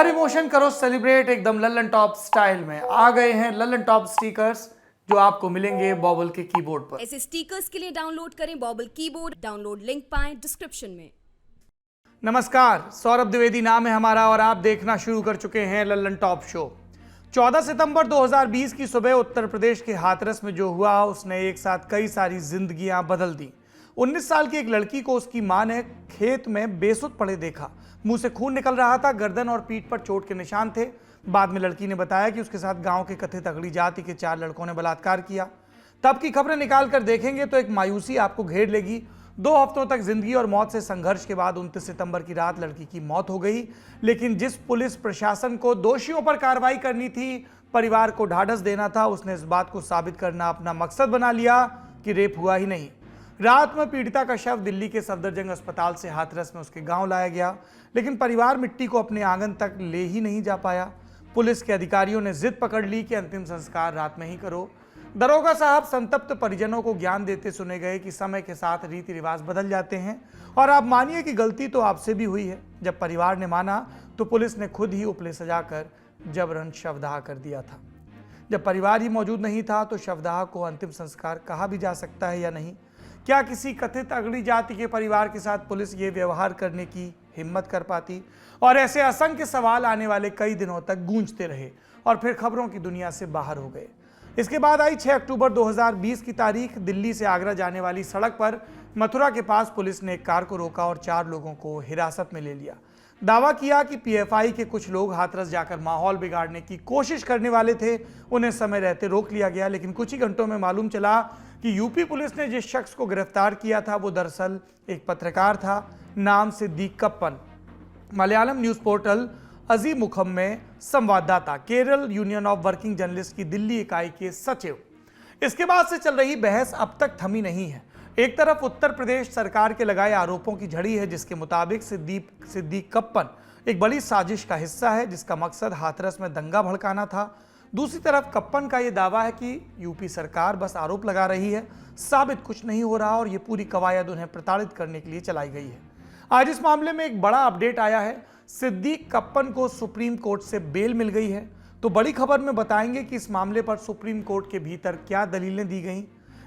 हर emotion करो celebrate एकदम Lallan top style में। आ गए हैं लल्लन टॉप स्टिकर्स जो आपको मिलेंगे बॉबल के कीबोर्ड पर। ऐसे स्टिकर्स के लिए डाउनलोड करें बॉबल कीबोर्ड। डाउनलोड लिंक पाएं डिस्क्रिप्शन में। नमस्कार, सौरभ द्विवेदी नाम है हमारा और आप देखना शुरू कर चुके हैं लल्लन टॉप शो। 14 सितंबर 2020 की सुबह उत्तर प्रदेश के हाथरस में जो हुआ उसने एक साथ कई सारी जिंदगियां बदल दी। 19 साल की एक लड़की को उसकी मां ने खेत में बेसुध पड़े देखा। मुंह से खून निकल रहा था, गर्दन और पीठ पर चोट के निशान थे। बाद में लड़की ने बताया कि उसके साथ गांव के कथित अगड़ी जाति के 4 लड़कों ने बलात्कार किया। तब की खबरें निकाल कर देखेंगे तो एक मायूसी आपको घेर लेगी। 2 हफ्तों तक जिंदगी और मौत से संघर्ष के बाद 29 सितंबर की रात लड़की की मौत हो गई। लेकिन जिस पुलिस प्रशासन को दोषियों पर कार्रवाई करनी थी, परिवार को ढाढ़स देना था, उसने इस बात को साबित करना अपना मकसद बना लिया कि रेप हुआ ही नहीं। रात में पीड़िता का शव दिल्ली के सफदरजंग अस्पताल से हाथरस में उसके गांव लाया गया, लेकिन परिवार मिट्टी को अपने आंगन तक ले ही नहीं जा पाया। पुलिस के अधिकारियों ने जिद पकड़ ली कि अंतिम संस्कार रात में ही करो। दरोगा साहब संतप्त परिजनों को ज्ञान देते सुने गए कि समय के साथ रीति रिवाज बदल जाते हैं और आप मानिए कि गलती तो आपसे भी हुई है। जब परिवार ने माना तो पुलिस ने खुद ही उपले सजाकर जबरन शवदाह कर दिया था। जब परिवार ही मौजूद नहीं था तो शवदाह को अंतिम संस्कार कहा भी जा सकता है या नहीं? क्या किसी कथित अगड़ी जाति के परिवार के साथ पुलिस ये व्यवहार करने की हिम्मत कर पाती? और ऐसे असंख्य सवाल आने वाले कई दिनों तक गूंजते रहे और फिर खबरों की दुनिया से बाहर हो गए। इसके बाद आई 6 अक्टूबर 2020 की तारीख। दिल्ली से आगरा जाने वाली सड़क पर मथुरा के पास पुलिस ने एक कार को रोका और 4 लोगों को हिरासत में ले लिया। दावा किया कि पीएफआई के कुछ लोग हाथरस जाकर माहौल बिगाड़ने की कोशिश करने वाले थे। उन्हें समय रहते रोक लिया गया, लेकिन कुछ ही घंटों में मालूम चला कि यूपी पुलिस ने जिस शख्स को गिरफ्तार किया था वो दरअसल एक पत्रकार था, नाम सिद्दीक कप्पन। मलयालम न्यूज पोर्टल अजी मुखम में संवाददाता, Kerala union of working journalist की दिल्ली इकाई के सचिव। इसके बाद से चल रही बहस अब तक थमी नहीं है। एक तरफ उत्तर प्रदेश सरकार के लगाए आरोपों की झड़ी है, जिसके मुताबिक सिद्दीक कप्पन एक बड़ी साजिश का हिस्सा है जिसका मकसद हाथरस में दंगा भड़काना था। दूसरी तरफ कप्पन का यह दावा है कि यूपी सरकार बस आरोप लगा रही है, साबित कुछ नहीं हो रहा और ये पूरी कवायद उन्हें प्रताड़ित करने के लिए चलाई गई है। आज इस मामले में एक बड़ा अपडेट आया है। सिद्दीक कप्पन को सुप्रीम कोर्ट से बेल मिल गई है। तो बड़ी खबर में बताएंगे कि इस मामले पर सुप्रीम कोर्ट के भीतर क्या दलीलें दी गई।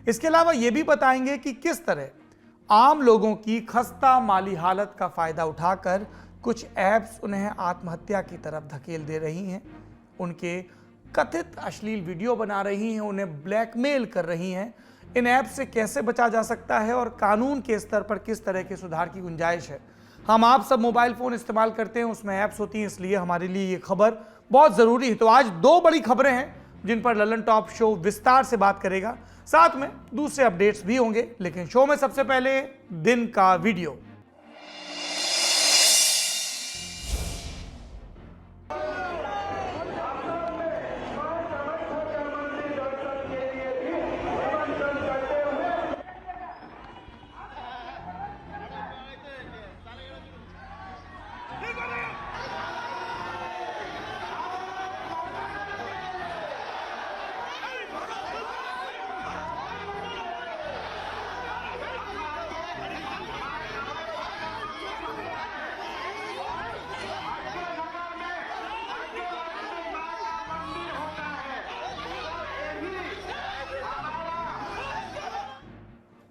इसके अलावा यह भी बताएंगे कि किस तरह आम लोगों की खस्ता माली हालत का फायदा उठाकर कुछ ऐप्स उन्हें आत्महत्या की तरफ धकेल दे रही हैं, उनके कथित अश्लील वीडियो बना रही हैं, उन्हें ब्लैकमेल कर रही हैं। इन ऐप से कैसे बचा जा सकता है और कानून के स्तर पर किस तरह के सुधार की गुंजाइश है। हम आप सब मोबाइल फोन इस्तेमाल करते हैं, उसमें ऐप्स होती हैं, इसलिए हमारे लिए ये खबर बहुत जरूरी है। तो आज 2 बड़ी खबरें हैं जिन पर लल्लन टॉप शो विस्तार से बात करेगा, साथ में दूसरे अपडेट्स भी होंगे। लेकिन शो में सबसे पहले दिन का वीडियो।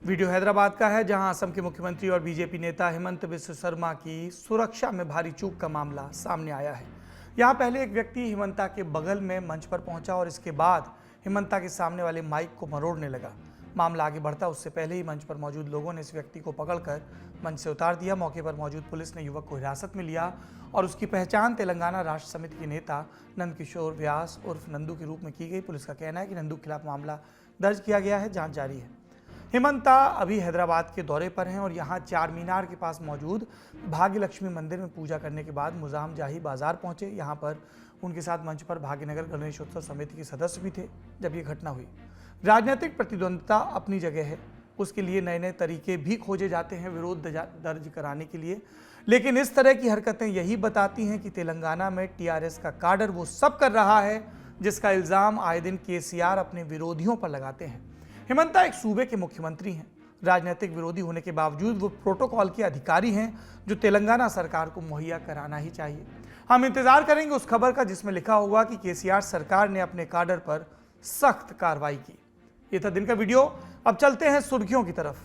वीडियो हैदराबाद का है, जहां असम के मुख्यमंत्री और बीजेपी नेता हेमंत बिस्व शर्मा की सुरक्षा में भारी चूक का मामला सामने आया है। यहां पहले एक व्यक्ति हिमंता के बगल में मंच पर पहुंचा और इसके बाद हिमंता के सामने वाले माइक को मरोड़ने लगा। मामला आगे बढ़ता उससे पहले ही मंच पर मौजूद लोगों ने इस व्यक्ति को पकड़कर मंच से उतार दिया। मौके पर मौजूद पुलिस ने युवक को हिरासत में लिया और उसकी पहचान तेलंगाना राष्ट्र समिति के नेता नंदकिशोर व्यास उर्फ नंदू के रूप में की गई। पुलिस का कहना है कि नंदू के खिलाफ मामला दर्ज किया गया है, जांच जारी है। हिमंता अभी हैदराबाद के दौरे पर हैं और यहाँ चार मीनार के पास मौजूद भाग्य लक्ष्मी मंदिर में पूजा करने के बाद मुजाम जाही बाजार पहुंचे। यहाँ पर उनके साथ मंच पर भाग्यनगर गणेशोत्सव समिति के सदस्य भी थे जब ये घटना हुई। राजनीतिक प्रतिद्वंद्विता अपनी जगह है, उसके लिए नए नए तरीके भी खोजे जाते हैं विरोध दर्ज कराने के लिए, लेकिन इस तरह की हरकतें यही बताती हैं कि तेलंगाना में टीआरएस का काडर वो सब कर रहा है जिसका इल्ज़ाम आए दिन केसीआर अपने विरोधियों पर लगाते हैं। हिमंता एक सूबे के मुख्यमंत्री हैं, राजनीतिक विरोधी होने के बावजूद वो प्रोटोकॉल के अधिकारी हैं जो तेलंगाना सरकार को मुहैया कराना ही चाहिए। हम इंतजार करेंगे उस खबर का जिसमें लिखा होगा कि केसीआर सरकार ने अपने काडर पर सख्त कार्रवाई की। ये था दिन का वीडियो। अब चलते हैं सुर्खियों की तरफ।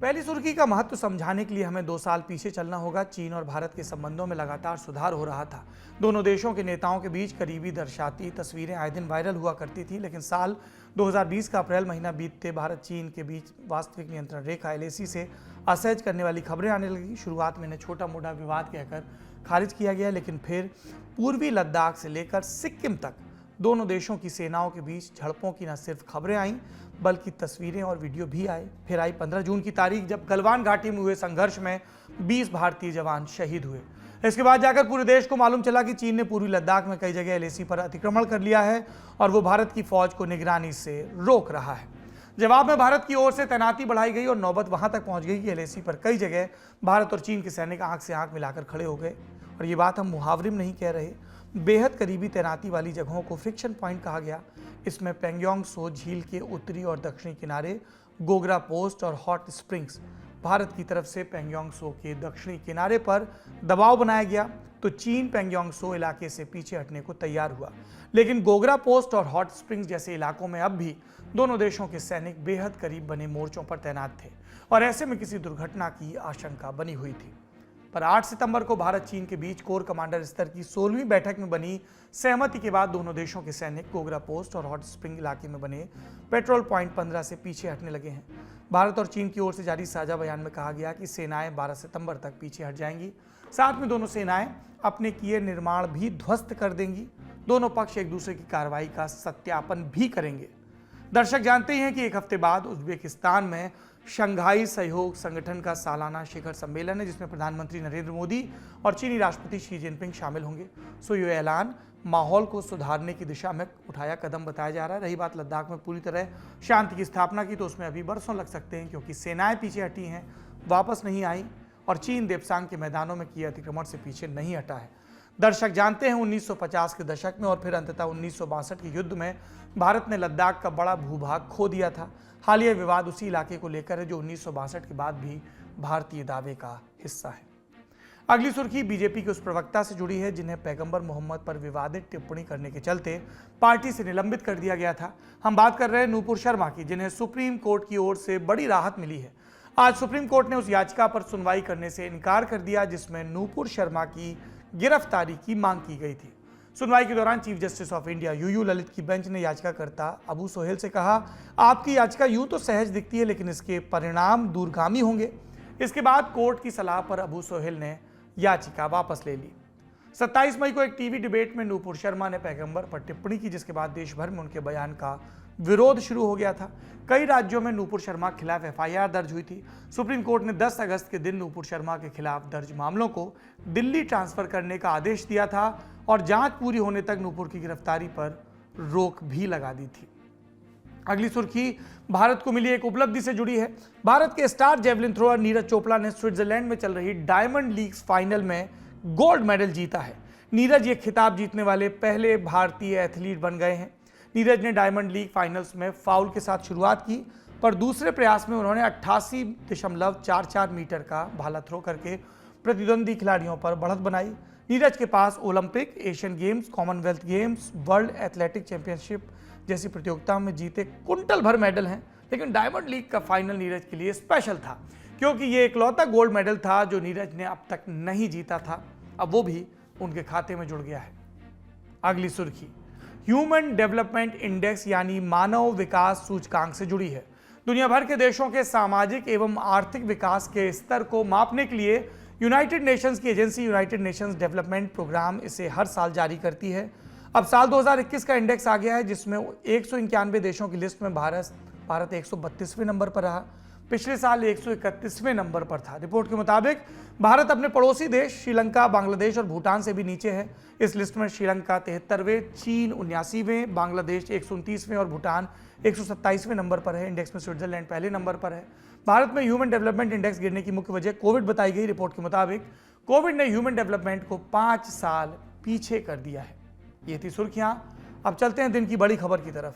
पहली सुर्खी का महत्व समझाने के लिए हमें 2 साल पीछे चलना होगा। चीन और भारत के संबंधों में लगातार सुधार हो रहा था। दोनों देशों के नेताओं के बीच करीबी दर्शाती तस्वीरें आए दिन वायरल हुआ करती थी, लेकिन साल 2020 का अप्रैल महीना बीतते भारत चीन के बीच वास्तविक नियंत्रण रेखा LAC से असहज करने वाली खबरें आने लगी। शुरुआत में इन्हें छोटा मोटा विवाद कहकर खारिज किया गया, लेकिन फिर पूर्वी लद्दाख से लेकर सिक्किम तक दोनों देशों की सेनाओं के बीच झड़पों की न सिर्फ खबरें आईं बल्कि तस्वीरें और वीडियो भी आए। फिर आई 15 जून की तारीख, जब गलवान घाटी में हुए संघर्ष में 20 भारतीय जवान शहीद हुए। इसके बाद जाकर पूरे देश को मालूम चला कि चीन ने पूर्वी लद्दाख में कई जगह LAC पर अतिक्रमण कर लिया है और वो भारत की फौज को निगरानी से रोक रहा है। जवाब में भारत की ओर से तैनाती बढ़ाई गई और नौबत वहां तक पहुंच गई कि LAC पर कई जगह भारत और चीन के सैनिक आंख से आंख मिलाकर खड़े हो गए। और ये बात हम मुहावरे में नहीं कह रहे, बेहद करीबी तैनाती वाली जगहों को फ्रिक्शन पॉइंट कहा गया। इसमें पेंगोंग सो झील के उत्तरी और दक्षिणी किनारे, गोगरा पोस्ट और हॉट स्प्रिंग्स। भारत की तरफ से पेंगोंग सो के दक्षिणी किनारे पर दबाव बनाया गया तो चीन पेंगोंग सो इलाके से पीछे हटने को तैयार हुआ, लेकिन गोगरा पोस्ट और हॉट स्प्रिंग्स जैसे इलाकों में अब भी दोनों देशों के सैनिक बेहद करीब बने मोर्चों पर तैनात थे और ऐसे में किसी दुर्घटना की आशंका बनी हुई थी। पर 8 सितंबर को भारत चीन के बीच कोर कमांडर स्तर की 16वीं बैठक में बनी सहमति के बाद दोनों देशों के सैनिक गोगरा पोस्ट और हॉट स्प्रिंग इलाके में बने पेट्रोल पॉइंट 15 से पीछे हटने लगे हैं। भारत और चीन की ओर से जारी साझा बयान में कहा गया कि सेनाएं 12 सितंबर तक पीछे हट जाएंगी। साथ में दोनों सेनाएं अपने किए निर्माण भी ध्वस्त कर देंगी। दोनों पक्ष एक दूसरे की कार्रवाई का सत्यापन भी करेंगे। दर्शक जानते हैं कि एक हफ्ते बाद उज्बेकिस्तान में शंघाई सहयोग संगठन का सालाना शिखर सम्मेलन है, जिसमें प्रधानमंत्री नरेंद्र मोदी और चीनी राष्ट्रपति शी जिनपिंग शामिल होंगे। सो ये ऐलान माहौल को सुधारने की दिशा में उठाया कदम बताया जा रहा है। रही बात लद्दाख में पूरी तरह शांति की स्थापना की, तो उसमें अभी बरसों लग सकते हैं, क्योंकि सेनाएं पीछे हटी हैं, वापस नहीं आई और चीन देप्सांग के मैदानों में किए अतिक्रमण से पीछे नहीं हटा है। दर्शक जानते हैं 1950 के दशक में और फिर अंततः 1962 के युद्ध में भारत ने लद्दाख का बड़ा भूभाग खो दिया था। हालिया विवाद उसी इलाके को लेकर है जो 1962 के बाद भी भारतीय दावे का हिस्सा है। अगली सुर्खी बीजेपी के उस प्रवक्ता से जुड़ी है जिन्हें पैगंबर मोहम्मद पर विवादित टिप्पणी करने के चलते पार्टी से निलंबित कर दिया गया था। हम बात कर रहे हैं नूपुर शर्मा की, जिन्हें सुप्रीम कोर्ट की ओर से बड़ी राहत मिली है। आज सुप्रीम कोर्ट ने उस याचिका पर सुनवाई करने से इनकार कर दिया जिसमें नूपुर शर्मा की गिरफ्तारी की मांग की गई थी। सुनवाई के दौरान chief justice of India UU Lalit की बेंच ने याचिकाकर्ता अबू सोहेल से कहा, आपकी याचिका यूं तो सहज दिखती है लेकिन इसके परिणाम दूरगामी होंगे। इसके बाद कोर्ट की सलाह पर अबू सोहेल ने याचिका वापस ले ली। 27 मई को एक टीवी डिबेट में नूपुर शर्मा ने पैगंबर पर टिप्पणी की, जिसके बाद देश भर में उनके बयान का विरोध शुरू हो गया था। कई राज्यों में नूपुर शर्मा के खिलाफ FIR दर्ज हुई थी। सुप्रीम कोर्ट ने 10 अगस्त के दिन नूपुर शर्मा के खिलाफ दर्ज मामलों को दिल्ली ट्रांसफर करने का आदेश दिया था और जांच पूरी होने तक नूपुर की गिरफ्तारी पर रोक भी लगा दी थी। अगली सुर्खी भारत को मिली एक उपलब्धि से जुड़ी है। भारत के star javelin thrower Neeraj Chopra ने स्विट्जरलैंड में चल रही डायमंड लीग्स फाइनल में गोल्ड मेडल जीता है। नीरज ये खिताब जीतने वाले पहले भारतीय एथलीट बन गए हैं। नीरज ने डायमंड लीग फाइनल्स में फाउल के साथ शुरुआत की, पर दूसरे प्रयास में उन्होंने 88.44 मीटर का भाला थ्रो करके प्रतिद्वंदी खिलाड़ियों पर बढ़त बनाई। नीरज के पास Olympic, Asian games, Commonwealth games, world athletic championship जैसी प्रतियोगिताओं में जीते कुंटल भर मेडल हैं, लेकिन डायमंड लीग का फाइनल नीरज के लिए स्पेशल था क्योंकि ये इकलौता गोल्ड मेडल था जो नीरज ने अब तक नहीं जीता था। अब वो भी उनके खाते में जुड़ गया है। अगली सुर्खी ह्यूमन डेवलपमेंट इंडेक्स यानी मानव विकास सूचकांक से जुड़ी है। दुनिया भर के देशों के सामाजिक एवं आर्थिक विकास के स्तर को मापने के लिए यूनाइटेड नेशंस की agency United Nations Development Programme इसे हर साल जारी करती है। अब साल 2021 का इंडेक्स आ गया है जिसमें 191 देशों की लिस्ट में भारत 132वें नंबर पर रहा। पिछले साल 131वें नंबर पर था। रिपोर्ट के मुताबिक भारत अपने पड़ोसी देश श्रीलंका, बांग्लादेश और भूटान से भी नीचे है। इस लिस्ट में श्रीलंका 73वें, चीन 79वें, बांग्लादेश 129वें और भूटान 127वें नंबर पर है। इंडेक्स में स्विट्जरलैंड पहले नंबर पर है। भारत में ह्यूमन डेवलपमेंट इंडेक्स गिरने की मुख्य वजह कोविड बताई गई। रिपोर्ट के मुताबिक कोविड ने ह्यूमन डेवलपमेंट को 5 साल पीछे कर दिया है। ये थी सुर्खियां। अब चलते हैं दिन की बड़ी खबर की तरफ।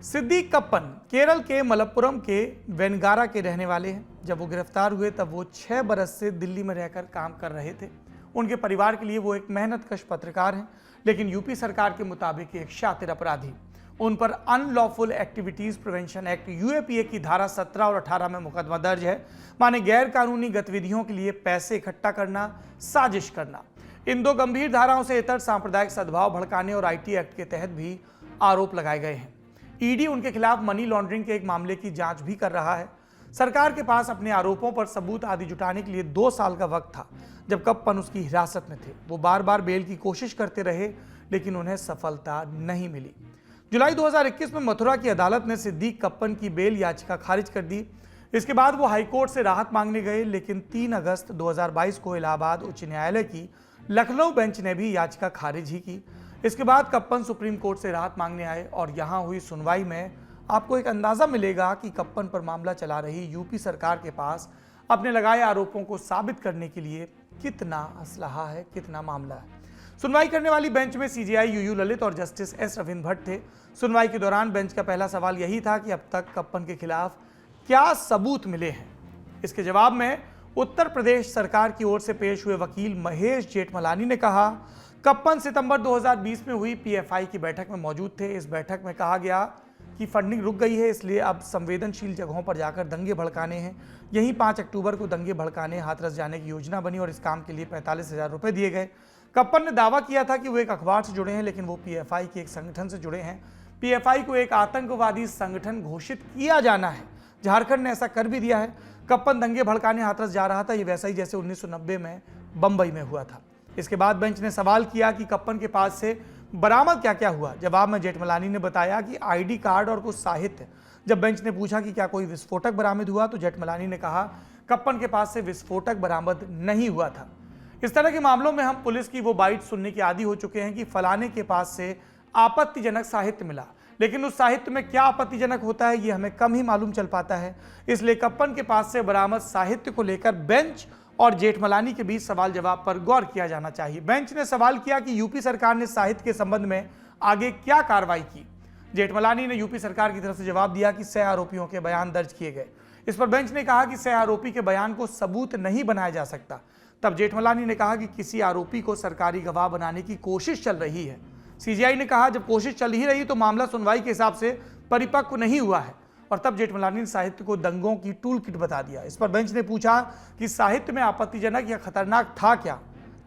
सिद्दीक कप्पन केरल के मलप्पुरम के वेनगारा के रहने वाले हैं। जब वो गिरफ्तार हुए तब वो 6 बरस से दिल्ली में रहकर काम कर रहे थे। उनके परिवार के लिए वो एक मेहनतकश पत्रकार हैं, लेकिन यूपी सरकार के मुताबिक एक शातिर अपराधी। उन पर unlawful activities prevention act UAPA की धारा 17 और 18 में मुकदमा दर्ज है। माने गैर कानूनी गतिविधियों के लिए पैसे इकट्ठा करना, साजिश करना। इन 2 गंभीर धाराओं से इतर सांप्रदायिक सद्भाव भड़काने और आईटी एक्ट के तहत भी आरोप लगाए गए हैं। ईडी उनके खिलाफ मनी लॉन्ड्रिंग के एक मामले की जांच भी कर रहा है। सरकार के पास अपने आरोपों पर सबूत आदि जुटाने के लिए 2 साल का वक्त था जब कप्पन उसकी हिरासत में थे। वो बार बार बेल की कोशिश करते रहे, लेकिन उन्हें सफलता नहीं मिली। जुलाई 2021 में मथुरा की अदालत ने सिद्दीक कप्पन की बेल याचिका खारिज कर दी। इसके बाद वो हाईकोर्ट से राहत मांगने गए, लेकिन 3 अगस्त 2022 को इलाहाबाद उच्च न्यायालय की लखनऊ बेंच ने भी याचिका खारिज ही की। इसके बाद कप्पन सुप्रीम कोर्ट से राहत मांगने आए और यहां हुई सुनवाई में आपको एक अंदाजा मिलेगा कि कप्पन पर मामला चला रही यूपी सरकार के पास अपने लगाए आरोपों को साबित करने के लिए कितना असलहा है, कितना मामला है। सुनवाई करने वाली बेंच में सीजेआई यूयू ललित और जस्टिस एस रविंद्र भट्ट थे। सुनवाई के दौरान बेंच का पहला सवाल यही था कि अब तक कप्पन के खिलाफ क्या सबूत मिले हैं। इसके जवाब में उत्तर प्रदेश सरकार की ओर से पेश हुए वकील महेश जेठमलानी ने कहा, कप्पन सितंबर 2020 में हुई पीएफआई की बैठक में मौजूद थे। इस बैठक में कहा गया कि फंडिंग रुक गई है, इसलिए अब संवेदनशील जगहों पर जाकर दंगे भड़काने हैं। यहीं 5 अक्टूबर को दंगे भड़काने हाथरस जाने की योजना बनी और इस काम के लिए 45,000 रुपए दिए गए। कप्पन ने दावा किया था कि वो एक अखबार से जुड़े हैं, लेकिन वो पीएफआई के एक संगठन से जुड़े हैं। पीएफआई को एक आतंकवादी संगठन घोषित किया जाना है। झारखंड ने ऐसा कर भी दिया है। कप्पन दंगे भड़काने हाथरस जा रहा था, ये वैसा ही जैसे 1990 में बंबई में हुआ था। इसके बाद बेंच ने सवाल किया कि कप्पन के पास से बरामद क्या क्या हुआ। जवाब में जेठमलानी ने बताया कि आईडी कार्ड और कुछ साहित्य। जब बेंच ने पूछा कि क्या कोई विस्फोटक बरामद हुआ, तो जेठमलानी ने कहा कप्पन के पास से विस्फोटक बरामद नहीं हुआ था। इस तरह के मामलों में हम पुलिस की वो बाइट सुनने के आदी हो चुके हैं कि फलाने के पास से आपत्तिजनक साहित्य मिला, लेकिन उस साहित्य में क्या आपत्तिजनक होता है ये हमें कम ही मालूम चल पाता है। इसलिए कप्पन के पास से बरामद साहित्य को लेकर बेंच और जेठमलानी के बीच सवाल जवाब पर गौर किया जाना चाहिए। बेंच ने सवाल किया कि यूपी सरकार ने साहित्य के संबंध में आगे क्या कार्रवाई की। जेठमलानी ने यूपी सरकार की तरफ से जवाब दिया कि 6 आरोपियों के बयान दर्ज किए गए। इस पर बेंच ने कहा कि 6 आरोपी के बयान को सबूत नहीं बनाया जा सकता। तब जेठमलानी ने कहा कि किसी आरोपी को सरकारी गवाह बनाने की कोशिश चल रही है। सीजीआई ने कहा जब कोशिश चल ही रही तो मामला सुनवाई के हिसाब से परिपक्व नहीं हुआ है। और तब जेठमलानी ने साहित्य को दंगों की टूल किट बता दिया। इस पर बेंच ने पूछा कि साहित्य में आपत्तिजनक या खतरनाक था क्या।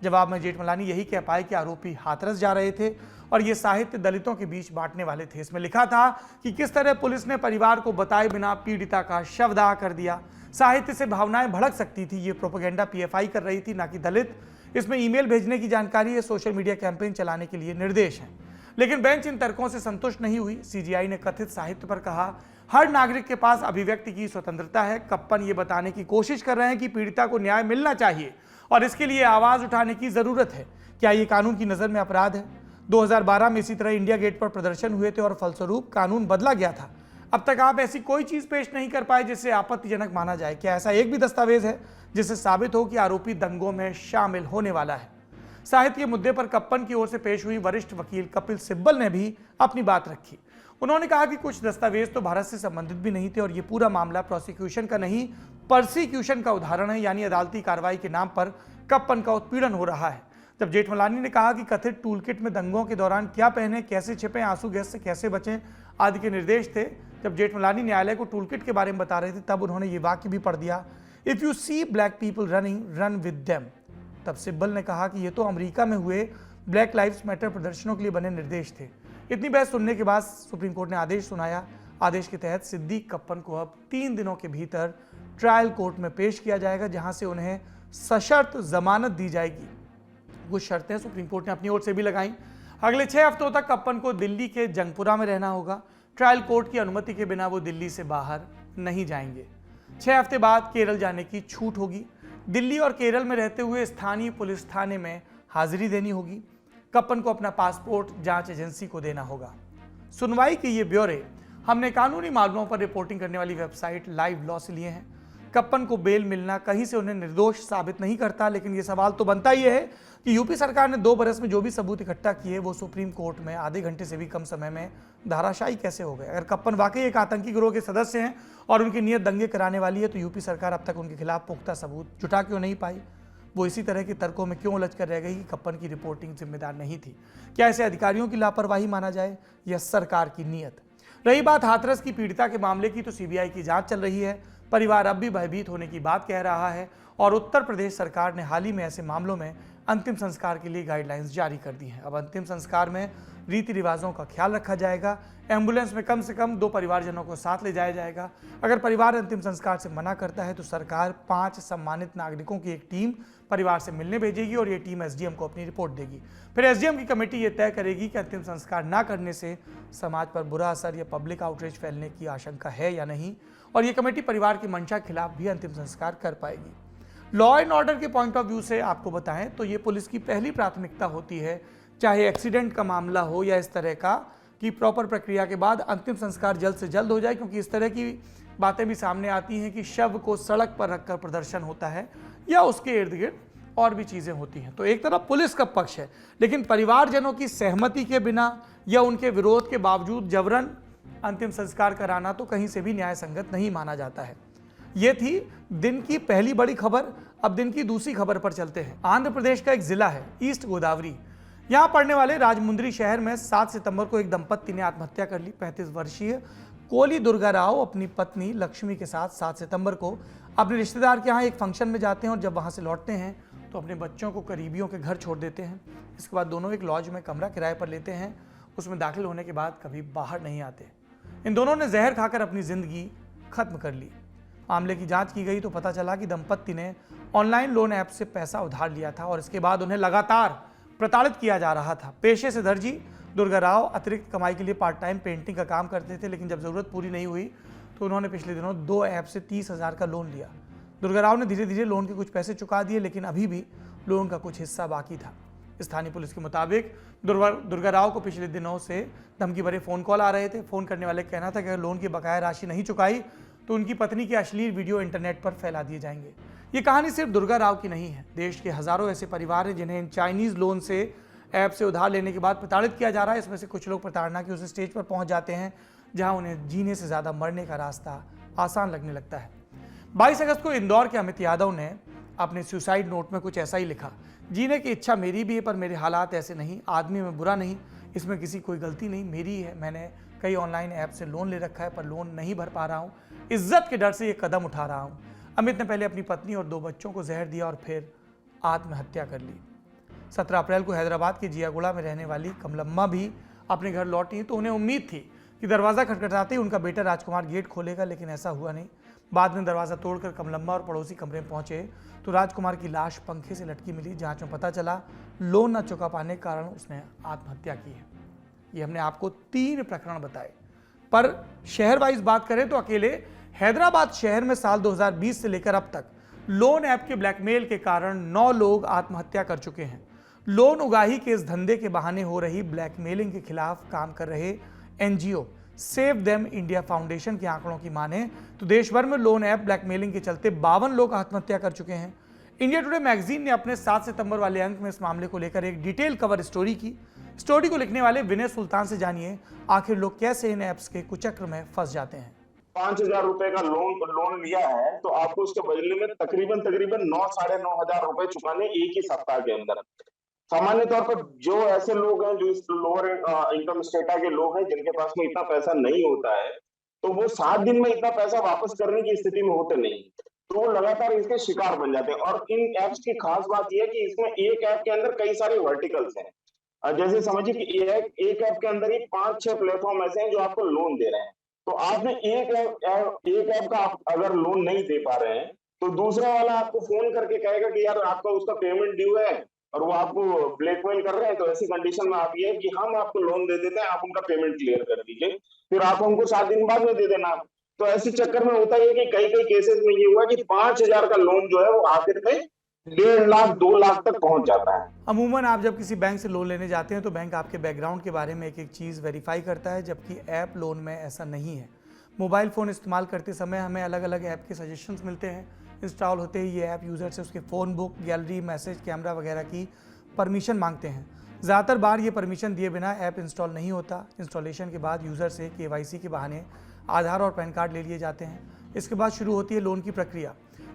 जवाब में जेठमलानी यही कह पाए कि आरोपी हाथरस जा रहे थे और ये साहित्य दलितों के बीच बांटने वाले थे। इसमें लिखा था कि किस तरह पुलिस ने परिवार को बताए बिना पीड़िता का शव दाह कर दिया। साहित्य से भावनाएं भड़क सकती थी, ये प्रोपेगेंडा पीएफआई कर रही थी, ना कि दलित। इसमें ईमेल भेजने की जानकारी है, सोशल मीडिया कैंपेन चलाने के लिए निर्देश हैं। लेकिन बेंच इन तर्कों से संतुष्ट नहीं हुई। सीजीआई ने कथित साहित्य पर कहा हर नागरिक के पास अभिव्यक्ति की स्वतंत्रता है। कप्पन ये बताने की कोशिश कर रहे हैं कि पीड़िता को न्याय मिलना चाहिए और इसके लिए आवाज उठाने की जरूरत है। क्या ये कानून की नजर में अपराध है? 2012 में इसी तरह इंडिया गेट पर प्रदर्शन हुए थे और फलस्वरूप कानून बदला गया था। अब तक आप ऐसी कोई चीज पेश नहीं कर पाए जिससे आपत्तिजनक माना जाए। क्या ऐसा एक भी दस्तावेज है जिससे साबित हो कि आरोपी दंगों में शामिल होने वाला है? साहित्य के मुद्दे पर कप्पन की ओर से पेश हुई वरिष्ठ वकील कपिल सिब्बल ने भी अपनी बात रखी। उन्होंने कहा कि कुछ दस्तावेज तो भारत से संबंधित भी नहीं थे और ये पूरा मामला प्रोसिक्यूशन का नहीं परसिक्यूशन का उदाहरण है, यानी अदालती कार्रवाई के नाम पर कप्पन का उत्पीड़न हो रहा है। जब जेठमलानी ने कहा कि कथित टूलकिट में दंगों के दौरान क्या पहने, कैसे छिपे, आंसू गैस से कैसे बचें आदि के निर्देश थे, जब जेठमलानी न्यायालय को टूलकिट के बारे में बता रहे थे, तब उन्होंने ये वाक्य भी पढ़ दिया, if you see black people running run with them. तब सिब्बल ने कहा कि ये तो अमेरिका में हुए ब्लैक लाइव्स मैटर प्रदर्शनों के लिए बने निर्देश थे। इतनी बहस सुनने के बाद सुप्रीम कोर्ट ने आदेश सुनाया। आदेश के तहत सिद्दीक कप्पन को अब 3 दिनों के भीतर ट्रायल कोर्ट में पेश किया जाएगा, जहां से उन्हें सशर्त जमानत दी जाएगी। कुछ शर्तें सुप्रीम कोर्ट ने अपनी ओर से भी लगाई। अगले 6 हफ्तों तक कप्पन को दिल्ली के जंगपुरा में रहना होगा। ट्रायल कोर्ट की अनुमति के बिना वो दिल्ली से बाहर नहीं जाएंगे। 6 हफ्ते बाद केरल जाने की छूट होगी। दिल्ली और केरल में रहते हुए स्थानीय पुलिस थाने में हाजिरी देनी होगी। कप्पन को अपना पासपोर्ट जांच एजेंसी को देना होगा। सुनवाई के ये ब्यौरे हमने कानूनी मामलों पर रिपोर्टिंग करने वाली वेबसाइट लाइव लॉ से लिए हैं। कप्पन को बेल मिलना कहीं से उन्हें निर्दोष साबित नहीं करता, लेकिन ये सवाल तो बनता ही है कि यूपी सरकार ने 2 बरस में जो भी सबूत इकट्ठा किए वो सुप्रीम कोर्ट में आधे घंटे से भी कम समय में धाराशायी कैसे हो गए। अगर कप्पन वाकई एक आतंकी गिरोह के सदस्य हैं और उनकी नीयत दंगे कराने वाली है, तो यूपी सरकार अब तक उनके खिलाफ पुख्ता सबूत जुटा क्यों नहीं पाई? वो इसी तरह के तर्कों में क्यों उलझ कर रह गई कि कप्पन की रिपोर्टिंग जिम्मेदार नहीं थी? क्या इसे अधिकारियों की लापरवाही माना जाए या सरकार की नीयत? रही बात हाथरस की पीड़िता के मामले की, तो सीबीआई की जांच चल रही है। परिवार अब भी भयभीत होने की बात कह रहा है और उत्तर प्रदेश सरकार ने हाल ही में ऐसे मामलों में अंतिम संस्कार के लिए गाइडलाइंस जारी कर दी हैं। अब अंतिम संस्कार में रीति रिवाजों का ख्याल रखा जाएगा। एम्बुलेंस में कम से कम 2 परिवारजनों को साथ ले जाया जाएगा। अगर परिवार अंतिम संस्कार से मना करता है तो सरकार 5 सम्मानित नागरिकों की एक टीम परिवार से मिलने भेजेगी और ये टीम एसडीएम को अपनी रिपोर्ट देगी। फिर एसडीएम की कमेटी ये तय करेगी कि अंतिम संस्कार ना करने से समाज पर बुरा असर या पब्लिक आउटरीच फैलने की आशंका है या नहीं, और ये कमेटी परिवार की मंशा के खिलाफ भी अंतिम संस्कार कर पाएगी। लॉ एंड ऑर्डर के पॉइंट ऑफ व्यू से आपको बताएं तो ये पुलिस की पहली प्राथमिकता होती है, चाहे एक्सीडेंट का मामला हो या इस तरह का, कि प्रॉपर प्रक्रिया के बाद अंतिम संस्कार जल्द से जल्द हो जाए, क्योंकि इस तरह की बातें भी सामने आती हैं कि शव को सड़क पर रखकर प्रदर्शन होता है या उसके इर्द गिर्द और भी चीज़ें होती हैं। तो एक तरफ पुलिस का पक्ष है, लेकिन परिवारजनों की सहमति के बिना या उनके विरोध के बावजूद जबरन अंतिम संस्कार कराना तो कहीं से भी न्याय संगत नहीं माना जाता है। ये थी दिन की पहली बड़ी खबर। अब दिन की दूसरी खबर पर चलते हैं। आंध्र प्रदेश का एक जिला है ईस्ट गोदावरी। यहाँ पड़ने वाले राजमुंद्री शहर में 7 सितंबर को एक दंपत्ति ने आत्महत्या कर ली। 35 वर्षीय कोली दुर्गा राव अपनी पत्नी लक्ष्मी के साथ 7 सितंबर को अपने रिश्तेदार के यहाँ एक फंक्शन में जाते हैं और जब वहाँ से लौटते हैं तो अपने बच्चों को करीबियों के घर छोड़ देते हैं। इसके बाद दोनों एक लॉज में कमरा किराए पर लेते हैं। उसमें दाखिल होने के बाद कभी बाहर नहीं आते। इन दोनों ने जहर खाकर अपनी जिंदगी खत्म कर ली। मामले की जांच की गई तो पता चला कि दंपत्ति ने ऑनलाइन लोन ऐप से पैसा उधार लिया था और इसके बाद उन्हें लगातार प्रताड़ित किया जा रहा था। पेशे से दर्जी दुर्गा राव अतिरिक्त कमाई के लिए पार्ट टाइम पेंटिंग का काम करते थे, लेकिन जब ज़रूरत पूरी नहीं हुई तो उन्होंने पिछले दिनों 2 ऐप से 30,000 का लोन लिया। दुर्गा राव ने धीरे धीरे लोन के कुछ पैसे चुका दिए, लेकिन अभी भी लोन का कुछ हिस्सा बाकी था। स्थानीय पुलिस के मुताबिक दुर्गा राव को पिछले दिनों से धमकी भरे फ़ोन कॉल आ रहे थे। फ़ोन करने वाले का कहना था कि अगर लोन की बकाया राशि नहीं चुकाई तो उनकी पत्नी के अश्लील वीडियो इंटरनेट पर फैला दिए जाएंगे। ये कहानी सिर्फ दुर्गा राव की नहीं है। देश के हज़ारों ऐसे परिवार हैं जिन्हें इन चाइनीज़ लोन से ऐप से उधार लेने के बाद प्रताड़ित किया जा रहा है। इसमें से कुछ लोग प्रताड़ना की उस स्टेज पर पहुंच जाते हैं जहां उन्हें जीने से ज़्यादा मरने का रास्ता आसान लगने लगता है। 22 अगस्त को इंदौर के अमित यादव ने अपने सुसाइड नोट में कुछ ऐसा ही लिखा। जीने की इच्छा मेरी भी है पर मेरे हालात ऐसे नहीं। आदमी में बुरा नहीं, इसमें किसी कोई गलती नहीं, मेरी है। मैंने कई ऑनलाइन ऐप से लोन ले रखा है पर लोन नहीं भर पा रहा हूँ। इज्जत के डर से ये कदम उठा रहा हूँ। अमित ने पहले अपनी पत्नी और 2 बच्चों को जहर दिया और फिर आत्महत्या कर ली। 17 अप्रैल को हैदराबाद के जियागुड़ा में रहने वाली कमलम्मा भी अपने घर लौटी तो उन्हें उम्मीद थी कि दरवाज़ा खटखटाते ही उनका बेटा राजकुमार गेट खोलेगा, लेकिन ऐसा हुआ नहीं। बाद में दरवाज़ा तोड़कर कमलम्मा और पड़ोसी कमरे में पहुंचे तो राजकुमार की लाश पंखे से लटकी मिली। जांच में पता चला लोन न चुका पाने के कारण उसने आत्महत्या की है। ये हमने आपको 3 प्रकरण बताए, पर शहर वाइज बात करें तो अकेले हैदराबाद शहर में साल 2020 से लेकर अब तक लोन ऐप के ब्लैकमेल के कारण 9 लोग आत्महत्या कर चुके हैं। लोन उगाही के इस धंधे के बहाने हो रही ब्लैकमेलिंग के खिलाफ काम कर रहे NGO save them India foundation के आंकड़ों की माने तो देश भर में लोन ऐप ब्लैकमेलिंग के चलते 52 लोग आत्महत्या कर चुके हैं। इंडिया टुडे मैगजीन ने अपने 7 सितंबर वाले अंक में इस मामले को लेकर एक डिटेल कवर स्टोरी की। स्टोरी को लिखने वाले विनय सुल्तान से जानिए आखिर लोग कैसे इन ऐप्स के कुचक्र में फंस जाते हैं। 5,000 रुपए का लोन लिया है तो आपको उसके बदले में तकरीबन 9 साढ़े 9 हजार रुपए चुकाने एक ही सप्ताह के अंदर। सामान्य तौर पर जो ऐसे लोग हैं जो इस लोअर इनकम स्टेटा के लोग हैं जिनके पास में इतना पैसा नहीं होता है तो वो 7 दिन में इतना पैसा वापस करने की स्थिति में होते नहीं, तो वो लगातार इसके शिकार बन जाते हैं। और इन ऐप्स की खास बात यह है कि इसमें एक ऐप के अंदर कई सारे वर्टिकल्स हैं। जैसे समझिए कि एक ऐप के अंदर ही 5-6 प्लेटफॉर्म ऐसे हैं जो आपको लोन दे रहे हैं। तो आपने एक ऐप का आप अगर लोन नहीं दे पा रहे हैं तो दूसरा वाला आपको फोन करके कहेगा कि यार आपका उसका पेमेंट ड्यू है और वो आपको ब्लैकमेल कर रहे हैं। तो ऐसी कंडीशन में आप ये कि हम आपको लोन दे देते हैं, आप उनका पेमेंट क्लियर कर दीजिए, फिर आप हमको 7 दिन बाद में दे देना। तो ऐसे चक्कर में होता है कि कई केसेस में ये हुआ कि 5,000 का लोन जो है वो आखिर में 1.5 लाख 2 लाख तक पहुंच जाता है। अमूमन आप जब किसी बैंक से लोन लेने जाते हैं तो बैंक आपके बैकग्राउंड के बारे में एक चीज़ वेरीफाई करता है, जबकि ऐप लोन में ऐसा नहीं है। मोबाइल फ़ोन इस्तेमाल करते समय हमें अलग अलग ऐप के सजेशंस मिलते हैं। इंस्टॉल होते ही ये ऐप यूज़र से उसके phone book, gallery, message, camera वगैरह की परमिशन मांगते हैं। ज़्यादातर बार ये परमिशन दिए बिना ऐप इंस्टॉल नहीं होता। इंस्टॉलेशन के बाद यूज़र से KYC के बहाने आधार और पैन कार्ड ले लिए जाते हैं। इसके बाद शुरू होती है लोन की प्रक्रिया।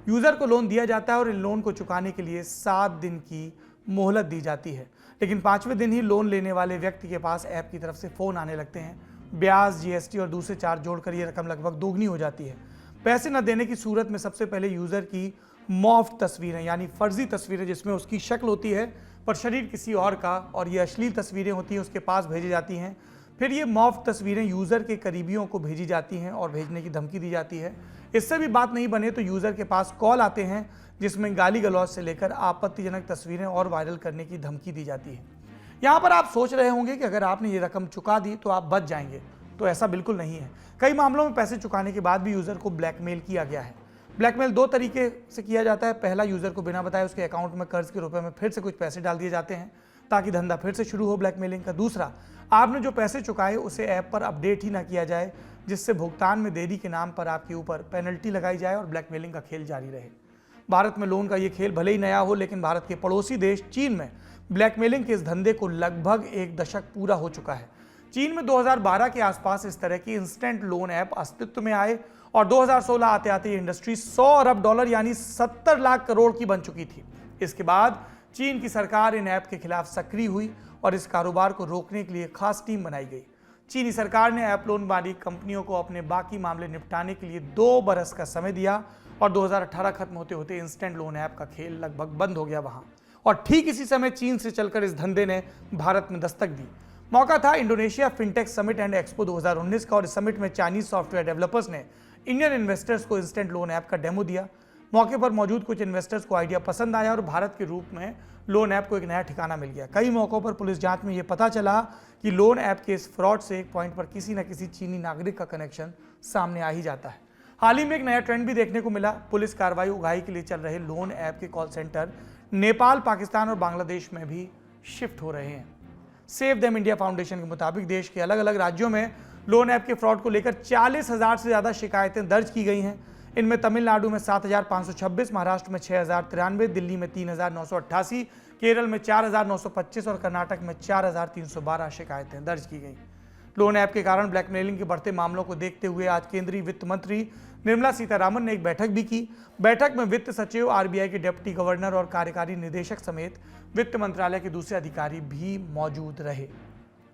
यूज़र को लोन दिया जाता है और इन लोन को चुकाने के लिए 7 दिन की मोहलत दी जाती है, लेकिन 5वें दिन ही लोन लेने वाले व्यक्ति के पास ऐप की तरफ से फ़ोन आने लगते हैं। ब्याज, GST और दूसरे चार्ज जोड़कर ये रकम लगभग दोगुनी हो जाती है। पैसे न देने की सूरत में सबसे पहले यूज़र की मॉर्फ्ड तस्वीरें यानी फर्जी तस्वीरें जिसमें उसकी शक्ल होती है पर शरीर किसी और का और ये अश्लील तस्वीरें होती हैं उसके पास भेजी जाती हैं। फिर ये मॉर्फ्ड तस्वीरें यूज़र के करीबियों को भेजी जाती हैं और भेजने की धमकी दी जाती है। इससे भी बात नहीं बने तो यूज़र के पास कॉल आते हैं जिसमें गाली गलौज से लेकर आपत्तिजनक तस्वीरें और वायरल करने की धमकी दी जाती है। यहाँ पर आप सोच रहे होंगे कि अगर आपने ये रकम चुका दी तो आप बच जाएंगे, तो ऐसा बिल्कुल नहीं है। कई मामलों में पैसे चुकाने के बाद भी यूज़र को ब्लैकमेल किया गया है। ब्लैकमेल 2 तरीके से किया जाता है। पहला, यूज़र को बिना बताए उसके अकाउंट में कर्ज के रुपए में फिर से कुछ पैसे डाल दिए जाते हैं ताकि धंधा फिर से शुरू हो ब्लैकमेलिंग का। दूसरा, आपने जो पैसे चुकाए उसे ऐप पर अपडेट ही ना किया जाए जिससे भुगतान में देरी के नाम पर आपके ऊपर पेनल्टी लगाई जाए और ब्लैकमेलिंग का खेल जारी रहे। भारत में लोन का ये खेल भले ही नया हो, लेकिन भारत के पड़ोसी देश चीन में ब्लैकमेलिंग के इस धंधे को लगभग 1 दशक पूरा हो चुका है। चीन में 2012 के आसपास इस तरह की इंस्टेंट लोन ऐप अस्तित्व में आए और 2016 आते आते ये इंडस्ट्री $100 अरब यानी 70 लाख करोड़ की बन चुकी थी। इसके बाद चीन की सरकार इन ऐप के खिलाफ सक्रिय हुई और इस कारोबार को रोकने के लिए खास टीम बनाई गई। चीनी सरकार ने ऐप लोन वाली कंपनियों को अपने बाकी मामले निपटाने के लिए 2 बरस का समय दिया और 2018 खत्म होते होते इंस्टेंट लोन ऐप का खेल लगभग बंद हो गया वहां। और ठीक इसी समय चीन से चलकर इस धंधे ने भारत में दस्तक दी। मौका था Indonesia fintech summit and expo 2019 का और इस समिट में चाइनीज सॉफ्टवेयर डेवलपर्स ने इंडियन इन्वेस्टर्स को इंस्टेंट लोन ऐप का डेमो दिया। मौके पर मौजूद कुछ इन्वेस्टर्स को आइडिया पसंद आया और भारत के रूप में लोन ऐप को एक नया ठिकाना मिल गया। कई मौकों पर पुलिस जांच में यह पता चला कि लोन ऐप के इस फ्रॉड से एक पॉइंट पर किसी न किसी चीनी नागरिक का कनेक्शन सामने आ ही जाता है। हाल ही में एक नया ट्रेंड भी देखने को मिला। पुलिस कार्रवाई उगाही के लिए चल रहे लोन ऐप के कॉल सेंटर नेपाल, पाकिस्तान और बांग्लादेश में भी शिफ्ट हो रहे हैं। सेव देम इंडिया फाउंडेशन के मुताबिक देश के अलग अलग राज्यों में लोन ऐप के फ्रॉड को लेकर 40,000 से ज़्यादा शिकायतें दर्ज की गई हैं। इनमें तमिलनाडु में 7,526, महाराष्ट्र में 6,093, दिल्ली में 3,988, केरल में 4,925 और कर्नाटक में 4,312 शिकायतें दर्ज की गई। लोन ऐप के कारण ब्लैकमेलिंग के बढ़ते मामलों को देखते हुए आज केंद्रीय वित्त मंत्री निर्मला सीतारामन ने एक बैठक भी की। बैठक में वित्त सचिव, RBI के डिप्टी गवर्नर और कार्यकारी निदेशक समेत वित्त मंत्रालय के दूसरे अधिकारी भी मौजूद रहे।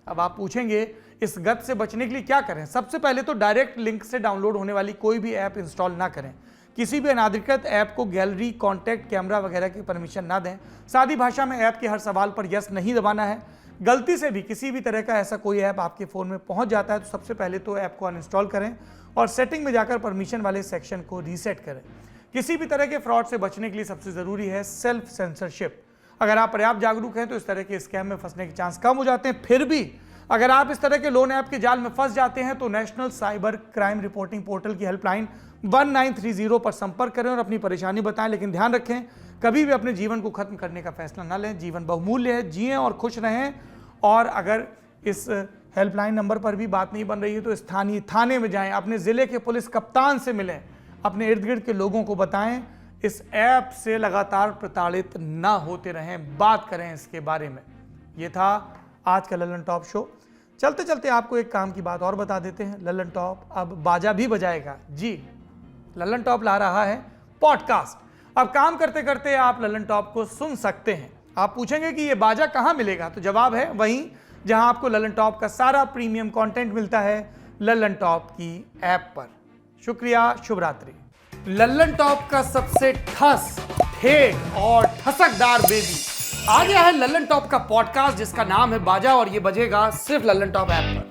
अब आप पूछेंगे इस गत से बचने के लिए क्या करें? सबसे पहले तो डायरेक्ट लिंक से डाउनलोड होने वाली कोई भी ऐप इंस्टॉल ना करें। किसी भी अनाधिकृत ऐप को गैलरी, कॉन्टैक्ट, कैमरा वगैरह की परमिशन ना दें। सादी भाषा में ऐप के हर सवाल पर यस नहीं दबाना है। गलती से भी किसी भी तरह का ऐसा कोई ऐप आपके फ़ोन में पहुंच जाता है तो सबसे पहले तो ऐप को अनइंस्टॉल करें और सेटिंग में जाकर परमिशन वाले सेक्शन को रीसेट करें। किसी भी तरह के फ्रॉड से बचने के लिए सबसे ज़रूरी है सेल्फ सेंसरशिप। अगर आप पर्याप्त जागरूक हैं तो इस तरह के स्कैम में फंसने के चांस कम हो जाते हैं। फिर भी अगर आप इस तरह के लोन ऐप के जाल में फंस जाते हैं तो national cyber crime reporting portal की हेल्पलाइन 1930 पर संपर्क करें और अपनी परेशानी बताएं। लेकिन ध्यान रखें, कभी भी अपने जीवन को खत्म करने का फैसला ना लें। जीवन बहुमूल्य है, जिएं और खुश रहें। और अगर इस हेल्पलाइन नंबर पर भी बात नहीं बन रही है तो स्थानीय थाने में जाएं, अपने ज़िले के पुलिस कप्तान से मिलें, अपने इर्द गिर्द के लोगों को बताएं। इस ऐप से लगातार प्रताड़ित ना होते रहें, बात करें इसके बारे में। ये था आज का लल्लन टॉप शो। चलते चलते आपको एक काम की बात और बता देते हैं। लल्लन टॉप अब बाजा भी बजाएगा। जी, लल्लन टॉप ला रहा है पॉडकास्ट। अब काम करते करते आप लल्लन टॉप को सुन सकते हैं। आप पूछेंगे कि ये बाजा कहाँ मिलेगा, तो जवाब है वहीं जहां आपको लल्लन टॉप का सारा प्रीमियम कंटेंट मिलता है, लल्लन टॉप की ऐप पर। शुक्रिया, शुभ रात्रि। लल्लन टॉप का सबसे ठस, ठेठ और ठसकदार बेबी आ गया है लल्लन टॉप का पॉडकास्ट जिसका नाम है बाजा और ये बजेगा सिर्फ लल्लन टॉप ऐप पर।